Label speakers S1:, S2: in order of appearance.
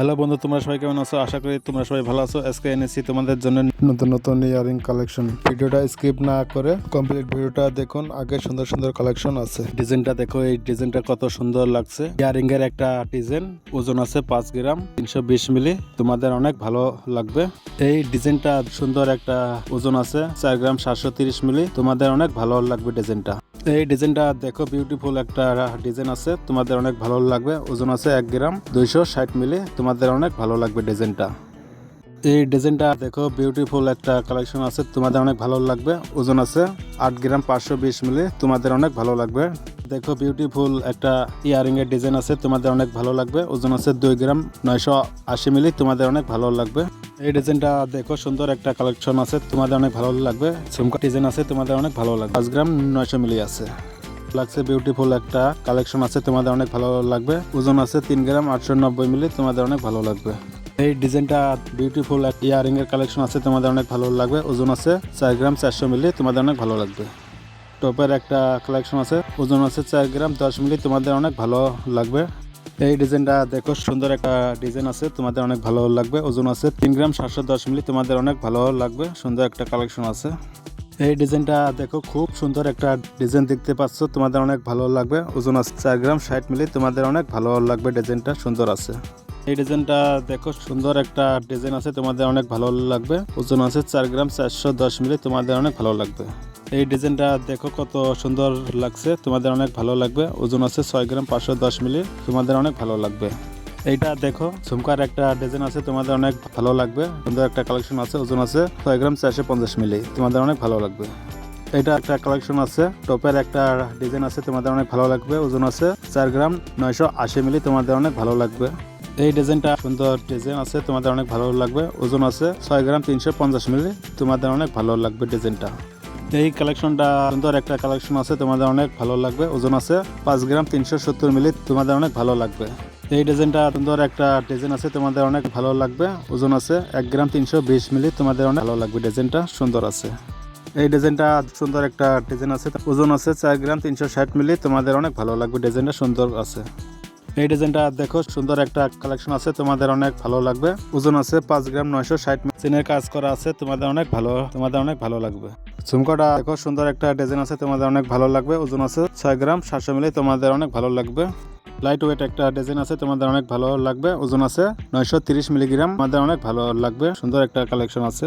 S1: Hello বন্ধু, তোমরা সবাই কেমন আছো? আশা করি তোমরা সবাই ভালো আছো। আজকে এনেছি তোমাদের জন্য নতুন নতুন ইয়ারিং কালেকশন। ভিডিওটা স্কিপ না করে কমপ্লিট ভিডিওটা দেখুন। আগে সুন্দর সুন্দর কালেকশন আছে। ডিজাইনটা দেখো, এই ডিজাইনটা কত সুন্দর লাগছে। ইয়ারিং এর একটা ডিজাইন, ওজন আছে 5 গ্রাম 320 মিলি। তোমাদের অনেক ভালো লাগবে। এই ডিজাইনটা সুন্দর, একটা ওজন আছে 4 গ্রাম 730 মিলি। তোমাদের অনেক ভালো লাগবে ডিজাইনটা। এই ডিজাইনটা দেখো, বিউটিফুল একটা ডিজাইন আছে, তোমাদের অনেক ভালো লাগবে। ওজন আছে 1 গ্রাম 260 মিলি। তোমাদের অনেক ভালো লাগবে ডিজাইনটা। এই ডিজাইনটা দেখো, বিউটিফুল একটা কালেকশন আছে, তোমাদের অনেক ভালো লাগবে। ওজন আছে 8 গ্রাম 520 মিলি। তোমাদের অনেক ভালো লাগবে। দেখো, বিউটিফুল একটা ইয়ারিং এর ডিজাইন আছে, তোমাদের অনেক ভালো লাগবে। ওজন আছে 2 গ্রাম 980 মিলি। তোমাদের অনেক ভালো লাগবে। এই ডিজাইনটা দেখো, সুন্দর একটা কালেকশন আছে, তোমাদের অনেক ভালো লাগবে। ঝুমকা ডিজাইন আছে, তোমাদের অনেক ভালো লাগবে। 5 গ্রাম 900 মিলি আছে লাগছে। বিউটিফুল একটা কালেকশন আছে, তোমাদের অনেক ভালো লাগবে। ওজন আছে 3 গ্রাম 890 মিলি। তোমাদের অনেক ভালো লাগবে। এই ডিজাইনটা বিউটিফুল এক ইয়ারিং এর কালেকশন আছে, তোমাদের অনেক ভালো লাগবে। ওজন আছে 4 গ্রাম 400 মিলি। তোমাদের অনেক ভালো লাগবে। টপের একটা কালেকশন আছে, ওজন আছে 4 গ্রাম 10 মিলি। তোমাদের অনেক ভালো লাগবে। এই ডিজাইনটা দেখো, সুন্দর একটা ডিজাইন আছে, তোমাদের অনেক ভালো লাগবে। ওজন আছে 3 গ্রাম 710 মিলি। তোমাদের অনেক ভালো লাগবে। সুন্দর একটা কালেকশন আছে। এই ডিজাইনটা দেখো, খুব সুন্দর একটা ডিজাইন দেখতে পাচ্ছ, তোমাদের অনেক ভালো লাগবে। ওজন আছে 4 গ্রাম 60 মিলি। তোমাদের অনেক ভালো লাগবে। ডিজাইনটা সুন্দর আছে। এই ডিজাইনটা দেখো, সুন্দর একটা ডিজাইন আছে, তোমাদের অনেক ভালো লাগবে। ওজন আছে 4 গ্রাম 410 মিলি। তোমাদের অনেক ভালো লাগবে। এই ডিজাইনটা দেখো, কত সুন্দর লাগছে, তোমাদের অনেক ভালো লাগবে। ওজন আছে 6 গ্রাম 510 মিলি। তোমাদের অনেক ভালো লাগবে। এইটা দেখো, ঝুমকার একটা ডিজাইন আছে, তোমাদের অনেক ভালো লাগবে। সুন্দর একটা কালেকশন আছে, ওজন আছে 6 গ্রাম 450 মিলি। তোমাদের অনেক ভালো লাগবে। এটা একটা কালেকশন আছে, টপের একটা ডিজাইন আছে, তোমাদের অনেক ভালো লাগবে। ওজন আছে 4 গ্রাম 980 মিলি। তোমাদের অনেক ভালো লাগবে। এই ডিজাইনটা সুন্দর ডিজাইন আছে, তোমাদের অনেক ভালো লাগবে। ওজন আছে 6 গ্রাম 350 মিলি। তোমাদের অনেক ভালো লাগবে ডিজাইনটা। এই কালেকশনটা সুন্দর একটা কালেকশন আছে, তোমাদের অনেক ভালো লাগবে। ওজন আছে 5 গ্রাম 370 মিলি। তোমাদের অনেক ভালো লাগবে। এই ডিজাইনটা সুন্দর একটা ডিজাইন আছে, তোমাদের অনেক ভালো লাগবে। ওজন আছে 1 গ্রাম 320 মিলি। তোমাদের অনেক ভালো লাগবে। ডিজাইনটা সুন্দর আছে। এই ডিজাইনটা সুন্দর একটা ডিজাইন আছে, ওজন আছে 4 গ্রাম 360 মিলি। তোমাদের অনেক ভালো লাগবে। ডিজাইনটা সুন্দর আছে। এই ডিজাইনটা দেখো, সুন্দর একটা কালেকশন আছে, তোমাদের অনেক ভালো লাগবে। ওজন আছে 5 গ্রাম 960 মিলি। চেনের কাজ করা আছে, তোমাদের অনেক ভালো লাগবে। ঝুমকাটা দেখো, সুন্দর একটা ডিজাইন আছে, তোমাদের অনেক ভালো লাগবে। ওজন আছে 6 গ্রাম 700 মিলি। তোমাদের অনেক ভালো লাগবে। লাইট ওয়েট একটা ডিজাইন আছে, তোমাদের অনেক ভালো লাগবে। ওজন আছে 930 মিলিগ্রাম। তোমাদের অনেক ভালো লাগবে। সুন্দর একটা কালেকশন আছে।